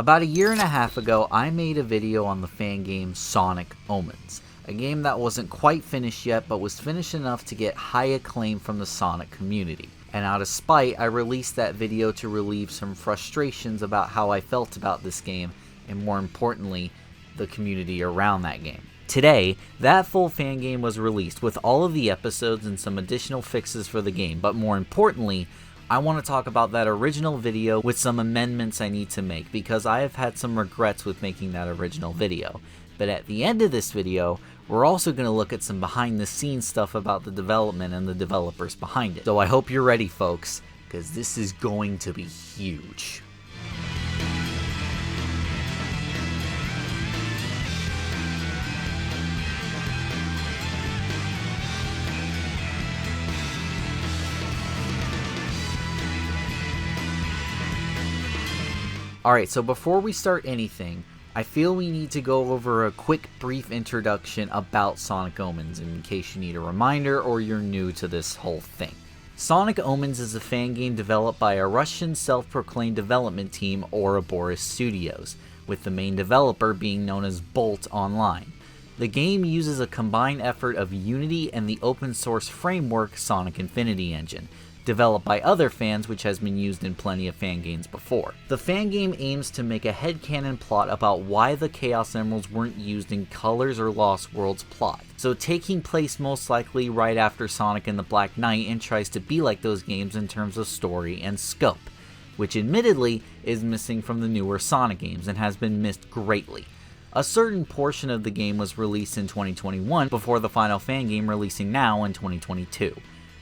About a year and a half ago, I made a video on the fan game Sonic Omens, a game that wasn't quite finished yet but was finished enough to get high acclaim from the Sonic community. And out of spite, I released that video to relieve some frustrations about how I felt about this game, and more importantly, the community around that game. Today, that full fan game was released with all of the episodes and some additional fixes for the game, but more importantly, I want to talk about that original video with some amendments I need to make because I have had some regrets with making that original video. But at the end of this video, we're also going to look at some behind the scenes stuff about the development and the developers behind it. So I hope you're ready, folks, because this is going to be huge. Alright, so before we start anything, I feel we need to go over a quick brief introduction about Sonic Omens in case you need a reminder or you're new to this whole thing. Sonic Omens is a fan game developed by a Russian self-proclaimed development team, Ouroboros Studios, with the main developer being known as Bolt Online. The game uses a combined effort of Unity and the open source framework Sonic Infinity Engine, developed by other fans, which has been used in plenty of fan games before. The fan game aims to make a headcanon plot about why the Chaos Emeralds weren't used in Colors or Lost Worlds plot, so taking place most likely right after Sonic and the Black Knight, and tries to be like those games in terms of story and scope, which admittedly is missing from the newer Sonic games and has been missed greatly. A certain portion of the game was released in 2021 before the final fan game releasing now in 2022.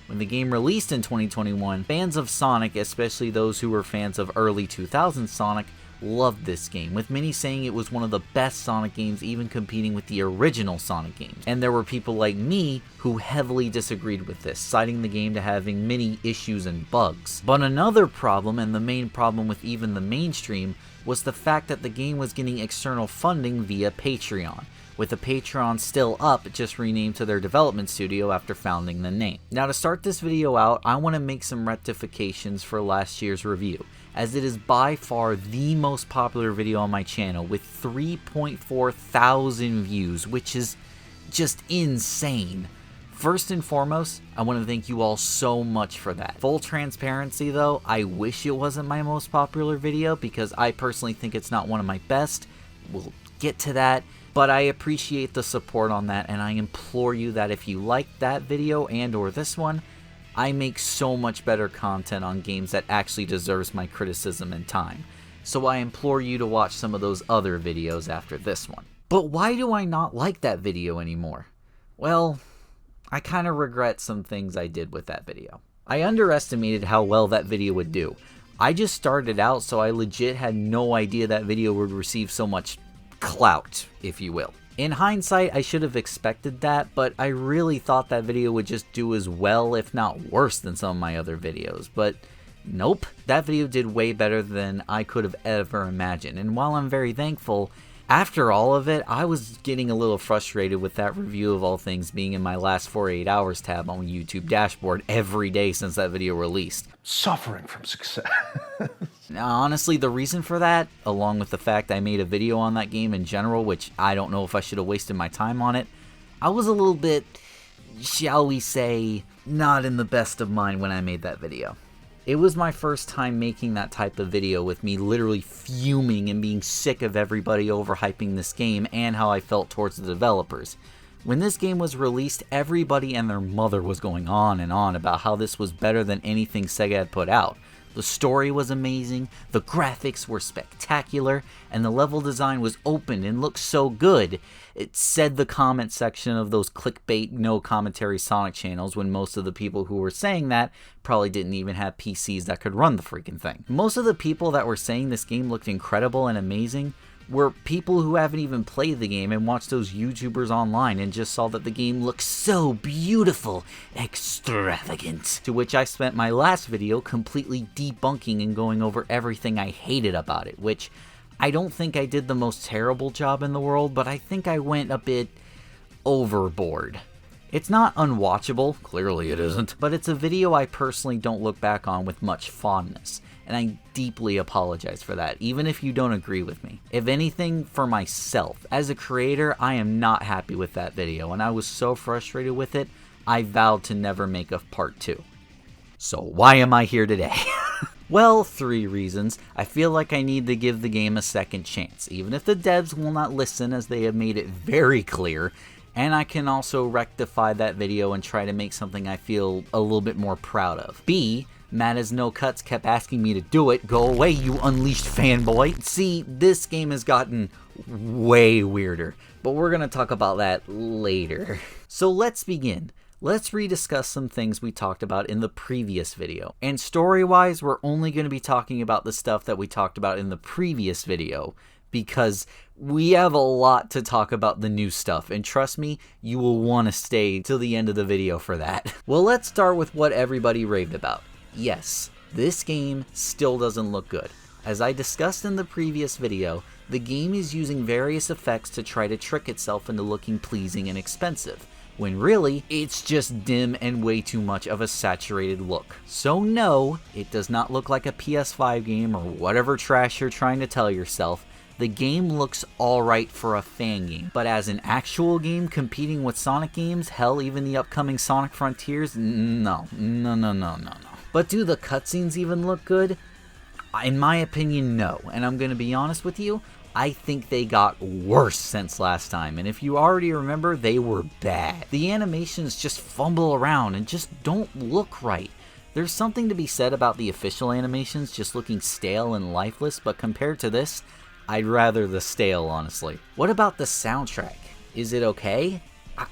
When the game released in 2021, fans of Sonic, especially those who were fans of early 2000s Sonic, loved this game, with many saying it was one of the best Sonic games, even competing with the original Sonic games. And there were people like me who heavily disagreed with this, citing the game to having many issues and bugs. But another problem, and the main problem with even the mainstream, was the fact that the game was getting external funding via Patreon, with the Patreon still up, just renamed to their development studio after founding the name. Now to start this video out, I want to make some rectifications for last year's review, as it is by far the most popular video on my channel with 3.4 thousand views, which is just insane. First and foremost, I want to thank you all so much for that. Full transparency though, I wish it wasn't my most popular video because I personally think it's not one of my best. We'll get to that. But I appreciate the support on that, and I implore you that if you like that video and or this one, I make so much better content on games that actually deserves my criticism and time. So I implore you to watch some of those other videos after this one. But why do I not like that video anymore? Well, I kind of regret some things I did with that video. I underestimated how well that video would do. I just started out, so I legit had no idea that video would receive so much clout, if you will. In hindsight, I should have expected that, but I really thought that video would just do as well, if not worse, than some of my other videos. But nope, that video did way better than I could have ever imagined. And while I'm very thankful, after all of it, I was getting a little frustrated with that review of all things being in my last 48 hours tab on YouTube dashboard every day since that video released. Suffering from success. Now, honestly, the reason for that, along with the fact I made a video on that game in general, which I don't know if I should have wasted my time on it, I was a little bit, shall we say, not in the best of mind when I made that video. It was my first time making that type of video with me literally fuming and being sick of everybody overhyping this game and how I felt towards the developers. When this game was released, everybody and their mother was going on and on about how this was better than anything Sega had put out. The story was amazing, the graphics were spectacular, and the level design was open and looked so good. It said the comment section of those clickbait, no commentary Sonic channels, when most of the people who were saying that probably didn't even have PCs that could run the freaking thing. Most of the people that were saying this game looked incredible and amazing were people who haven't even played the game and watched those YouTubers online and just saw that the game looks so beautiful, extravagant. To which I spent my last video completely debunking and going over everything I hated about it, which I don't think I did the most terrible job in the world, but I think I went a bit overboard. It's not unwatchable, clearly it isn't, but it's a video I personally don't look back on with much fondness, and I deeply apologize for that, even if you don't agree with me. If anything, for myself, as a creator, I am not happy with that video, and I was so frustrated with it, I vowed to never make a part 2. So why am I here today? Well, 3 reasons. I feel like I need to give the game a second chance, even if the devs will not listen, as they have made it very clear, and I can also rectify that video and try to make something I feel a little bit more proud of. B, Matt has no cuts kept asking me to do it. Go away, you unleashed fanboy. See, this game has gotten way weirder, but we're gonna talk about that later. So let's begin. Let's rediscuss some things we talked about in the previous video. And story-wise, we're only going to be talking about the stuff that we talked about in the previous video, because we have a lot to talk about the new stuff, and trust me, you will want to stay till the end of the video for that. Well, let's start with what everybody raved about. Yes, this game still doesn't look good. As I discussed in the previous video, the game is using various effects to try to trick itself into looking pleasing and expensive, when really, it's just dim and way too much of a saturated look. So no, it does not look like a PS5 game or whatever trash you're trying to tell yourself. The game looks alright for a fan game, but as an actual game competing with Sonic games, hell, even the upcoming Sonic Frontiers, no. But do the cutscenes even look good? In my opinion, no, and I'm gonna be honest with you, I think they got worse since last time, and if you already remember, they were bad. The animations just fumble around and just don't look right. There's something to be said about the official animations just looking stale and lifeless, but compared to this, I'd rather the stale, honestly. What about the soundtrack? Is it okay?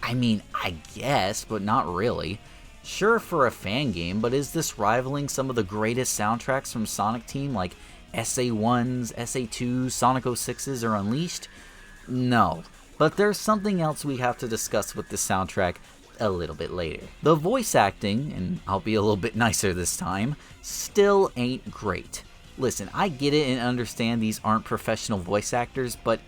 I mean, I guess, but not really. Sure for a fan game, but is this rivaling some of the greatest soundtracks from Sonic Team like SA1s, SA2s, Sonic 06s, or Unleashed? No. But there's something else we have to discuss with the soundtrack a little bit later. The voice acting, and I'll be a little bit nicer this time, still ain't great. Listen, I get it and understand these aren't professional voice actors, but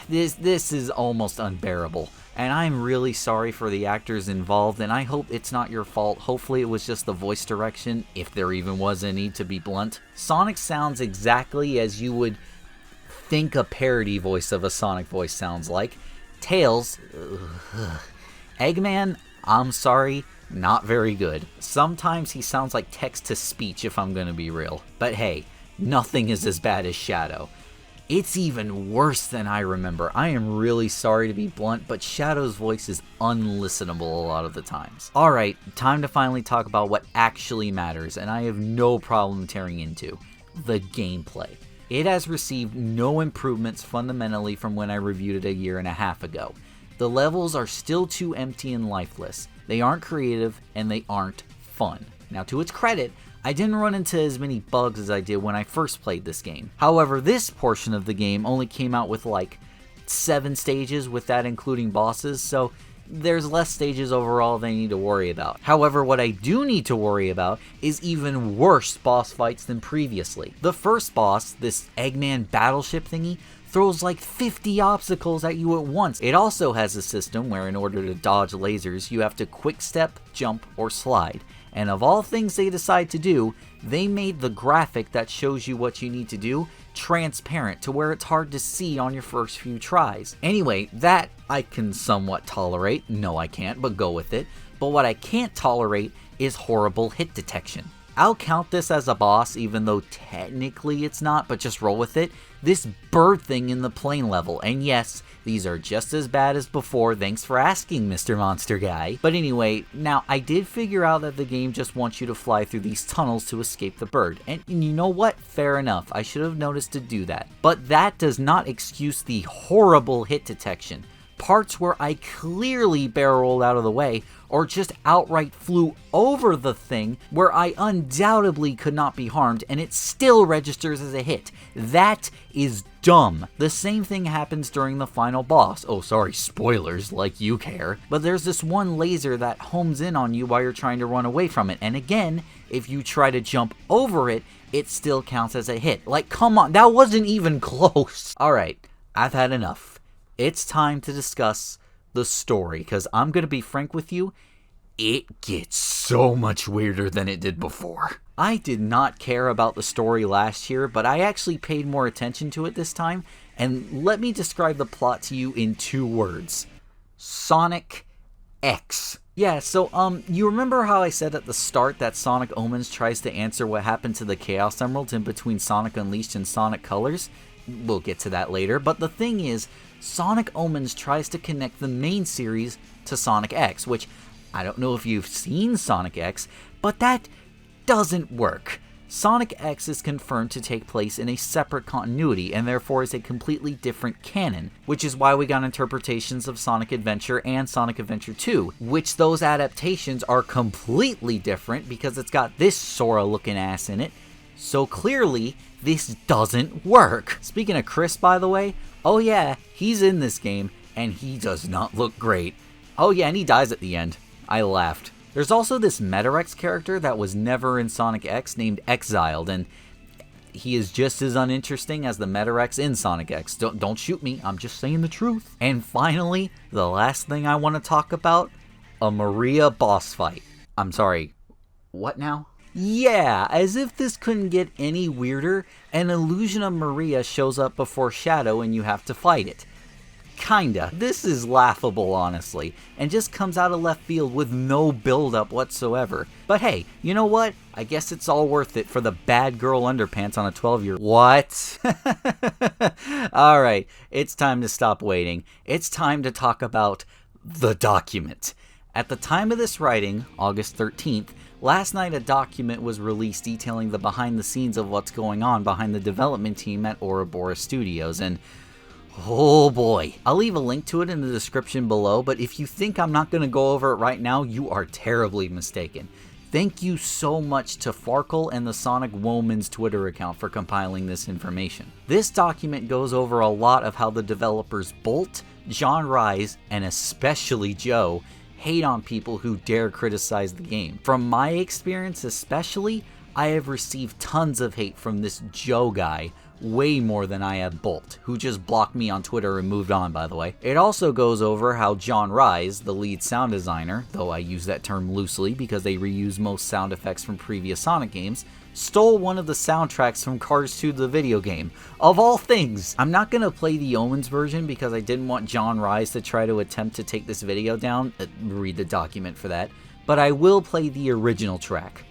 this is almost unbearable. And I'm really sorry for the actors involved, and I hope it's not your fault. Hopefully it was just the voice direction, if there even was any, to be blunt. Sonic sounds exactly as you would think a parody voice of a Sonic voice sounds like. Tails, Eggman, I'm sorry, not very good. Sometimes he sounds like text-to-speech, if I'm gonna be real. But hey, nothing is as bad as Shadow. It's even worse than I remember. I am really sorry to be blunt, but Shadow's voice is unlistenable a lot of the times. Alright, time to finally talk about what actually matters, and I have no problem tearing into the gameplay. It has received no improvements fundamentally from when I reviewed it a year and a half ago. The levels are still too empty and lifeless. They aren't creative, and they aren't fun. Now, to its credit, I didn't run into as many bugs as I did when I first played this game. However, this portion of the game only came out with like 7 stages, with that including bosses, so there's less stages overall than I need to worry about. However, what I do need to worry about is even worse boss fights than previously. The first boss, this Eggman battleship thingy, throws like 50 obstacles at you at once. It also has a system where in order to dodge lasers, you have to quick step, jump, or slide. And of all things they decide to do, they made the graphic that shows you what you need to do transparent to where it's hard to see on your first few tries. Anyway, that I can somewhat tolerate. No, I can't, but go with it. But what I can't tolerate is horrible hit detection. I'll count this as a boss, even though technically it's not, but just roll with it. This bird thing in the plane level, and yes, these are just as bad as before, thanks for asking, Mr. Monster Guy. But anyway, now I did figure out that the game just wants you to fly through these tunnels to escape the bird, and you know what? Fair enough, I should have noticed to do that. But that does not excuse the horrible hit detection. Parts where I clearly barreled out of the way, or just outright flew over the thing where I undoubtedly could not be harmed, and it still registers as a hit. That is dumb. The same thing happens during the final boss. Oh, sorry, spoilers, like you care. But there's this one laser that homes in on you while you're trying to run away from it, and again, if you try to jump over it, it still counts as a hit. Like, come on, that wasn't even close. Alright, I've had enough. It's time to discuss the story, because I'm going to be frank with you, it gets so much weirder than it did before. I did not care about the story last year, but I actually paid more attention to it this time, and let me describe the plot to you in 2 words. Sonic X. Yeah, so, you remember how I said at the start that Sonic Omens tries to answer what happened to the Chaos Emeralds in between Sonic Unleashed and Sonic Colors? We'll get to that later, but the thing is, Sonic Omens tries to connect the main series to Sonic X, which I don't know if you've seen Sonic X, but that doesn't work. Sonic X is confirmed to take place in a separate continuity, and therefore is a completely different canon, which is why we got interpretations of Sonic Adventure and Sonic Adventure 2, which those adaptations are completely different because it's got this Sora-looking ass in it, so clearly, this doesn't work. Speaking of Chris, by the way, oh yeah, he's in this game, and he does not look great. Oh yeah, and he dies at the end. I laughed. There's also this Metarex character that was never in Sonic X named Exiled, and he is just as uninteresting as the Metarex in Sonic X. Don't shoot me, I'm just saying the truth. And finally, the last thing I want to talk about, a Maria boss fight. I'm sorry, what now? Yeah, as if this couldn't get any weirder, an illusion of Maria shows up before Shadow and you have to fight it. Kinda. This is laughable, honestly, and just comes out of left field with no build-up whatsoever. But hey, you know what? I guess it's all worth it for the bad girl underpants on a 12-year... What? Alright, it's time to stop waiting. It's time to talk about the document. At the time of this writing, August 13th, last night a document was released detailing the behind-the-scenes of what's going on behind the development team at Ouroboros Studios, and oh boy. I'll leave a link to it in the description below, but if you think I'm not going to go over it right now, you are terribly mistaken. Thank you so much to Farkle and the Sonic Omens Twitter account for compiling this information. This document goes over a lot of how the developers Bolt, John Rise, and especially Joe hate on people who dare criticize the game. From my experience especially, I have received tons of hate from this Joe guy, way more than I have Bolt, who just blocked me on Twitter and moved on, by the way. It also goes over how John Rise, the lead sound designer, though I use that term loosely because they reuse most sound effects from previous Sonic games, stole one of the soundtracks from Cars 2 the video game. Of all things! I'm not going to play the Omens version because I didn't want John Rise to try to attempt to take this video down, read the document for that, but I will play the original track.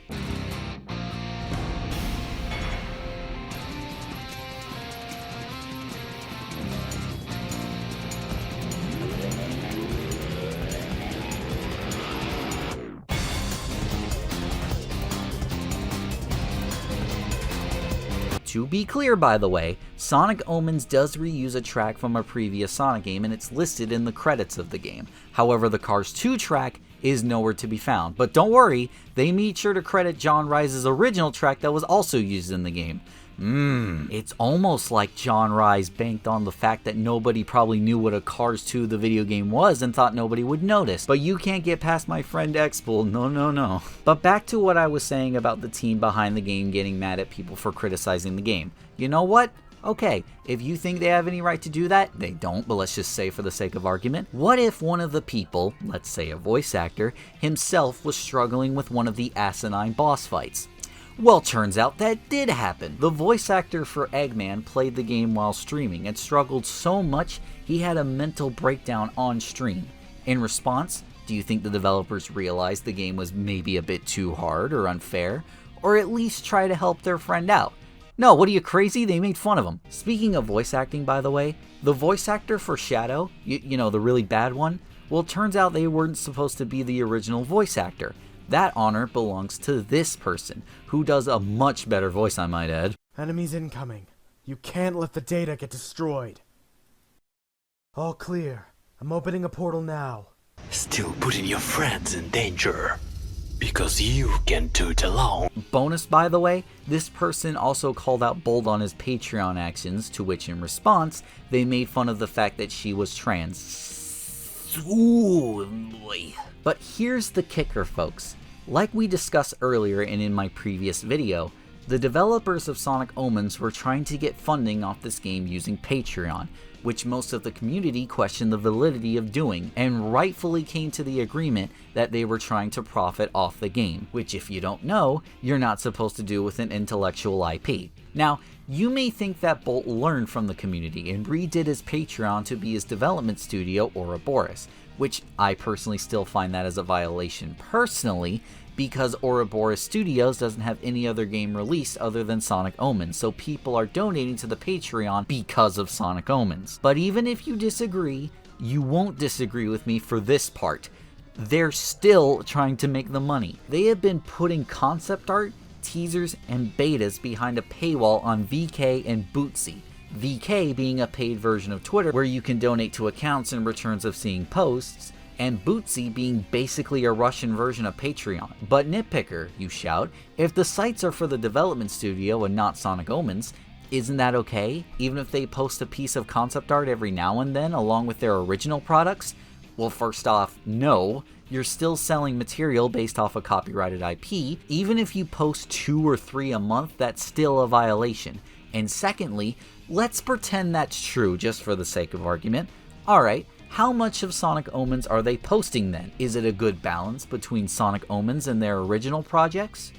To be clear, by the way, Sonic Omens does reuse a track from a previous Sonic game and it's listed in the credits of the game. However, the Cars 2 track is nowhere to be found. But don't worry, they made sure to credit John Rise's original track that was also used in the game. It's almost like John Rise banked on the fact that nobody probably knew what a Cars 2 the video game was and thought nobody would notice. But you can't get past my friend Xpool, no. But back to what I was saying about the team behind the game getting mad at people for criticizing the game. You know what? Okay, if you think they have any right to do that, they don't, but let's just say for the sake of argument, what if one of the people, let's say a voice actor, himself was struggling with one of the asinine boss fights? Well, turns out that did happen. The voice actor for Eggman played the game while streaming and struggled so much he had a mental breakdown on stream. In response, do you think the developers realized the game was maybe a bit too hard or unfair? Or at least try to help their friend out? No, what are you, crazy? They made fun of him. Speaking of voice acting, by the way, the voice actor for Shadow, you know, the really bad one, well, it turns out they weren't supposed to be the original voice actor. That honor belongs to this person, who does a much better voice, I might add. Enemies incoming. You can't let the data get destroyed. All clear. I'm opening a portal now. Still putting your friends in danger. Because you can't do it alone. Bonus, by the way, this person also called out Bold on his Patreon actions, to which in response, they made fun of the fact that she was trans. Ooh, boy. But here's the kicker, folks. Like we discussed earlier and in my previous video, The developers of Sonic Omens were trying to get funding off this game using Patreon, which most of the community questioned the validity of doing, and rightfully came to the agreement that they were trying to profit off the game, which if you don't know, you're not supposed to do with an intellectual IP. Now, you may think that Bolt learned from the community and redid his Patreon to be his development studio, Ouroboros, which I personally still find that as a violation personally, because Ouroboros Studios doesn't have any other game released other than Sonic Omens, so people are donating to the Patreon because of Sonic Omens. But even if you disagree, you won't disagree with me for this part. They're still trying to make the money. They have been putting concept art, teasers, and betas behind a paywall on VK and Bootsy. VK being a paid version of Twitter where you can donate to accounts in returns of seeing posts, and Bootsy being basically a Russian version of Patreon. But NitPicker, you shout, if the sites are for the development studio and not Sonic Omens, isn't that okay? Even if they post a piece of concept art every now and then along with their original products? Well, first off, no. You're still selling material based off a copyrighted IP. Even if you post 2 or 3 a month, that's still a violation. And secondly, let's pretend that's true just for the sake of argument. Alright, how much of Sonic Omens are they posting then? Is it a good balance between Sonic Omens and their original projects?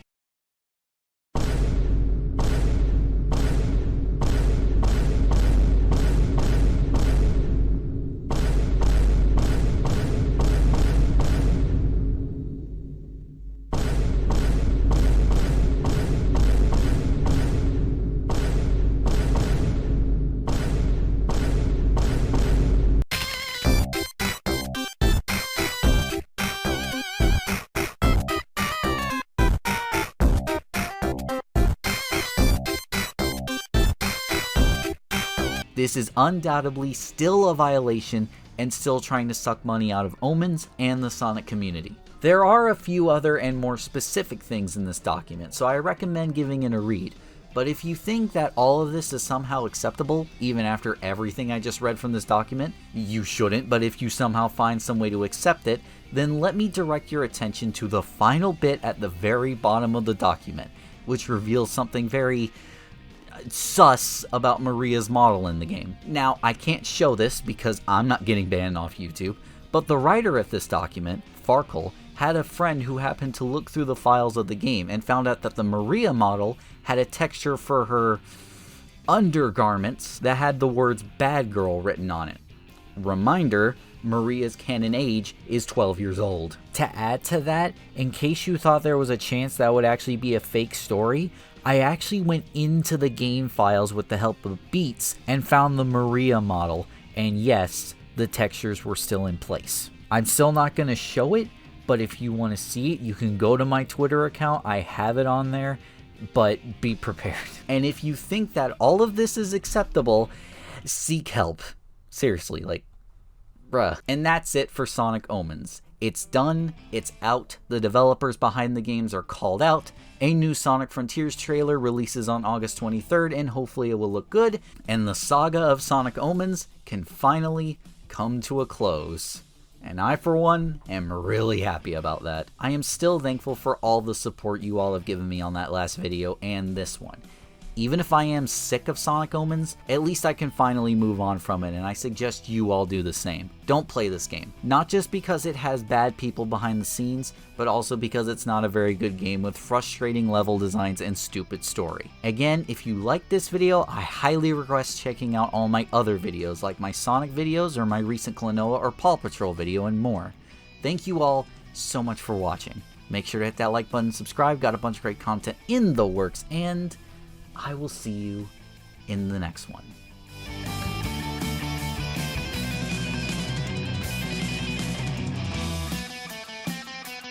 This is undoubtedly still a violation and still trying to suck money out of Omens and the Sonic community. There are a few other and more specific things in this document, so I recommend giving it a read. But if you think that all of this is somehow acceptable, even after everything I just read from this document, you shouldn't, but if you somehow find some way to accept it, then let me direct your attention to the final bit at the very bottom of the document, which reveals something very sus about Maria's model in the game. Now, I can't show this because I'm not getting banned off YouTube, but the writer of this document, Farkle, had a friend who happened to look through the files of the game and found out that the Maria model had a texture for her undergarments that had the words bad girl written on it. Reminder, Maria's canon age is 12 years old. To add to that, in case you thought there was a chance that would actually be a fake story, I actually went into the game files with the help of Beats and found the Maria model, and yes, the textures were still in place. I'm still not going to show it, but if you want to see it, you can go to my Twitter account. I have it on there, but be prepared. And if you think that all of this is acceptable, seek help. Seriously, like, bruh. And that's it for Sonic Omens. It's done, it's out, the developers behind the games are called out, a new Sonic Frontiers trailer releases on August 23rd, and hopefully it will look good, and the saga of Sonic Omens can finally come to a close. And I, for one, am really happy about that. I am still thankful for all the support you all have given me on that last video and this one. Even if I am sick of Sonic Omens, at least I can finally move on from it, and I suggest you all do the same. Don't play this game. Not just because it has bad people behind the scenes, but also because it's not a very good game with frustrating level designs and stupid story. Again, if you like this video, I highly request checking out all my other videos, like my Sonic videos or my recent Klonoa or Paw Patrol video and more. Thank you all so much for watching. Make sure to hit that like button, subscribe, got a bunch of great content in the works, and I will see you in the next one.